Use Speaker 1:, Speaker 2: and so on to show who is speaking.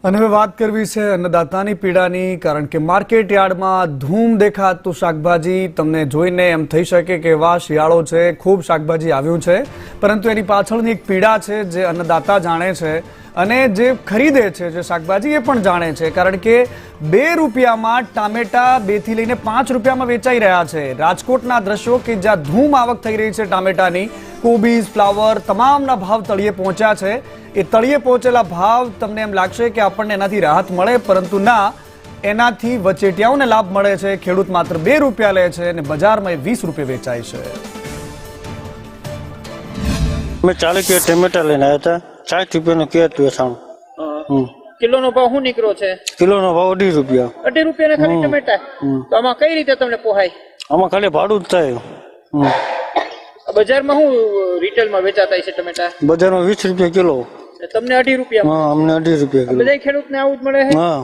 Speaker 1: અને હવે વાત કરવી છે અન્નદાતાની પીડાની, કારણ કે માર્કેટ યાર્ડમાં ધૂમ દેખાતું શાકભાજી તમને જોઈને એમ થઈ શકે કે વાહ શિયાળો છે, ખૂબ શાકભાજી આવ્યું છે, પરંતુ એની પાછળની એક પીડા છે જે અન્નદાતા જાણે છે અને જે ખરીદે છે જે શાકભાજી એ પણ જાણે છે, કારણ કે 2 રૂપિયામાં ટામેટા 2 થી લઈને 5 રૂપિયામાં વેચાઈ રહ્યા છે। રાજકોટના દ્રશ્યો કે જ્યાં ધૂમ આવક થઈ રહી છે ટામેટાની, કોબીજ, ફ્લાવર તમામના ભાવ તળિયે પહોંચ્યા છે। એ તળિયે પહોંચેલા ભાવ તમને એમ લાગશે કે આપણને એનાથી રાહત મળે, પરંતુ ના, એનાથી વચેટિયાઓને લાભ મળે છે। ખેડૂત માત્ર 2 રૂપિયા લે છે અને બજારમાં એ 20 રૂપિયા વેચાય છે।
Speaker 2: મેં 40 કિલો ટમેટા લઈને આવ્યા હતા, 60 રૂપિયાનો કેટ વેચાણું।
Speaker 3: કિલોનો ભાવ શું નીકળ્યો છે?
Speaker 2: કિલોનો ભાવ 2.5 રૂપિયા।
Speaker 3: 2.5 રૂપિયા ખાલી ટમેટા? તો આમાં કઈ રીતે તમને પોહાય?
Speaker 2: આમાં ખાલી ભાડું જ થાય।
Speaker 3: બજારમાં શું રિટેલમાં વેચાતા છે ટમેટા?
Speaker 2: બજારમાં 20 રૂપિયા કિલો।
Speaker 3: તમને 2.5 રૂપિયા?
Speaker 2: હા, અમને 2.5 રૂપિયા કિલો।
Speaker 3: બધા ખેડૂતને આવું જ મળે છે?
Speaker 2: હા।